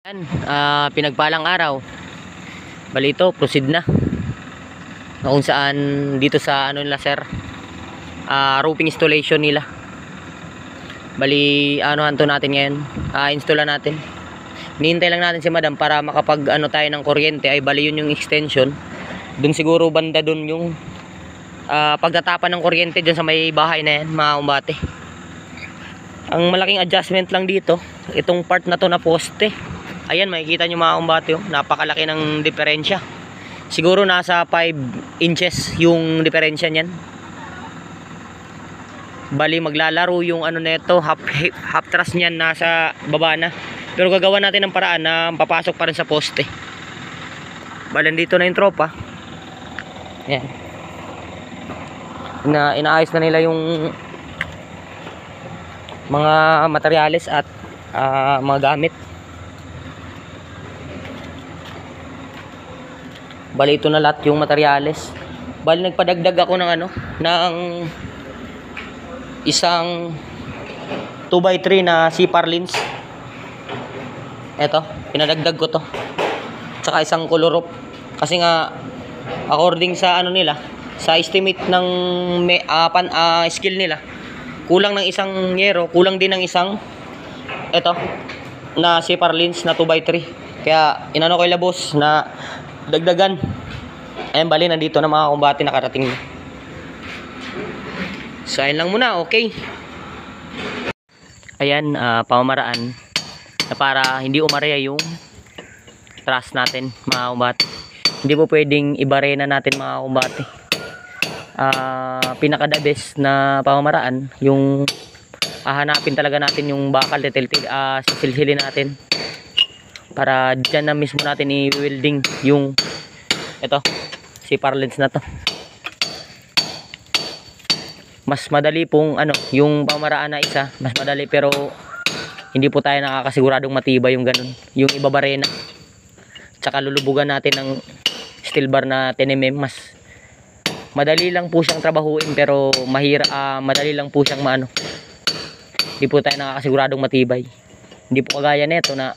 Yan, pinagpalang araw. Bali ito, proceed na. Kung saan dito sa ano nila sir, roofing installation nila. Bali ano hanto natin ngayon, install natin. Hinihintay lang natin si madam para makapag ano tayo ng kuryente. Ay bali yun yung extension. Dun siguro banda dun yung pagtatapan ng kuryente dyan sa may bahay na yan, mga kumbate. Ang malaking adjustment lang dito, itong part na to na poste. Ayan, makikita nyo mga kumbate, oh, napakalaki ng diferensya. Siguro nasa 5 inches yung diferensya niyan. Bali maglalaro yung ano neto, half truss niyan nasa baba na. Pero gagawa natin ng paraan na papasok pa rin sa poste. Bali dito na yung tropa. Ayan. Inaayos na nila yung mga materyales at mga gamit. Bali ito na lahat yung materyales. Bali nagpadagdag ako ng ano, ng isang 2x3 na CPAR lens. Eto, pinadagdag ko to. Tsaka isang color rope. Kasi nga according sa ano nila, sa estimate ng skill nila, kulang ng isang yero, kulang din ng isang eto na CPAR lens na 2x3. Kaya inano ko ila boss na dagdagan. Ayan, bali nandito na mga kumbate, nakarating na. So ayun lang muna, okay. Ayan, pamamaraan na para hindi umarya yung truss natin mga kumbate. Hindi po pwedeng ibarena natin mga kumbate. Pinaka the best na pamamaraan yung hahanapin talaga natin yung bakal, sisilhilin natin para dyan na mismo natin i-welding yung ito, CPAR lens na to. Mas madali pong ano, yung pamaraan na isa, mas madali, pero hindi po tayo nakakasiguradong matibay yung ganun, yung ibabarena. Tsaka lulubugan natin ng steel bar na 10mm. Mas madali lang po siyang trabahuin, pero madali lang po siyang maano. Hindi po tayo nakakasiguradong matibay. Hindi po kagaya nito na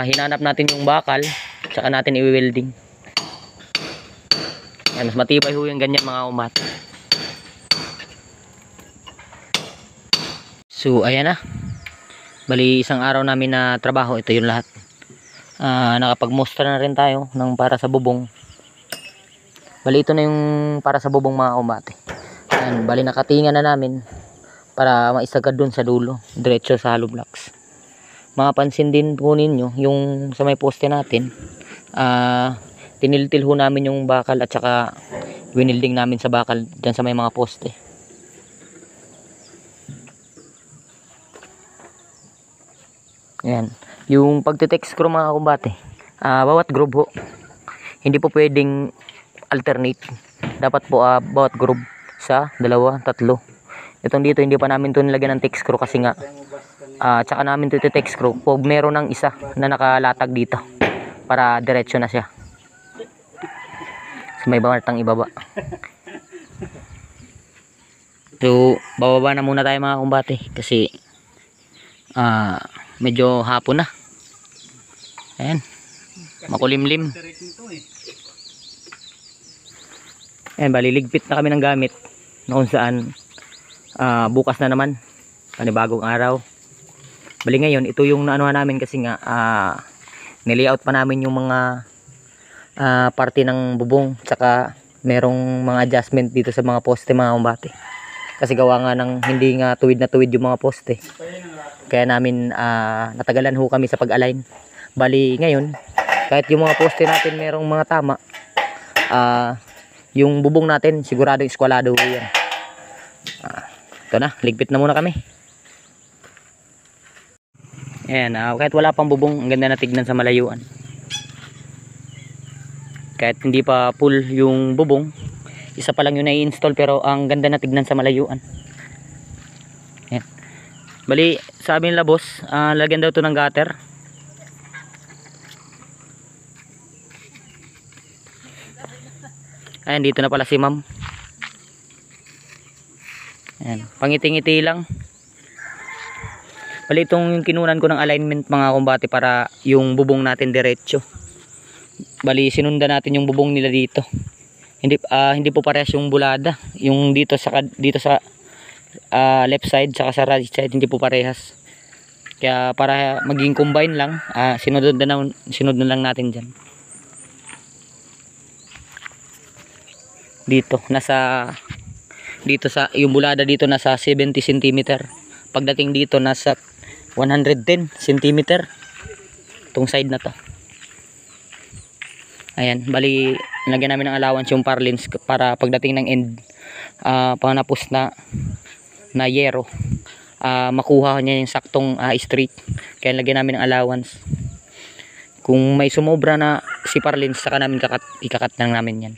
hinanap natin yung bakal tsaka natin i-welding. Yan, mas matibay ho yung ganyan mga umat. So ayan na, bali isang araw namin na trabaho, ito yung lahat. Nakapagmustra na rin tayo ng para sa bubong. Bali ito na yung para sa bubong mga umate. Ayan, bali nakatinga na namin para maisagad dun sa dulo, diretso sa hollow blocks. Mapansin din po ninyo yung sa may poste natin, tiniltil ho namin yung bakal at saka winilding namin sa bakal dyan sa may mga poste. Ayan, yung pagte-text screw mga kumbate, bawat groove ho, hindi po pwedeng alternate. Dapat po bawat groove sa 2, 3. Itong dito hindi pa namin ito nilagyan ng text screw kasi nga tsaka namin ito text screw pag meron ng isa na nakalatag dito para diretso na siya sa may bamartang ibaba. So bababa na muna tayo mga kumbate kasi medyo hapon na. Ayan, makulimlim. Ayan, baliligpit na kami ng gamit na kung saan bukas na naman panibagong araw. Bali ngayon ito yung naanuhan namin kasi nga nilayout pa namin yung mga parte ng bubong, tsaka merong mga adjustment dito sa mga poste mga kumbate. Kasi gawa nga ng hindi nga tuwid na tuwid yung mga poste, kaya namin natagalan ho kami sa pag-align. Bali ngayon kahit yung mga poste natin merong mga tama, yung bubong natin siguradong eskwalado ho yan. Ito na, ligpit na muna kami. Ayan, kahit wala pang bubong, ang ganda na tignan sa malayuan. Kahit hindi pa full yung bubong, isa pa lang yung na-install, pero ang ganda na tignan sa malayuan. Ayan. Bali, sabi nila boss, lagyan daw ito ng gutter. Ayan, dito na pala si ma'am. Ayan, pangiti-ngiti lang. Bali itong kinunan ko ng alignment mga kumbate para yung bubong natin diretso. Bali sinundan natin yung bubong nila dito. Hindi po parehas yung bulada. Yung dito sa left side saka sa right side hindi po parehas. Kaya para maging combine lang, sinunod na lang natin diyan. Dito sa yung bulada dito nasa 70 cm. Pagdating dito nasa 110 cm. Tong side na to. Ayan, bali lagyan namin ng allowance yung parlins para pagdating ng end panapos na yero, makuha niya yung saktong straight. Kaya lagyan namin ng allowance. Kung may sumobra na si parlins saka namin ikakat lang namin yan.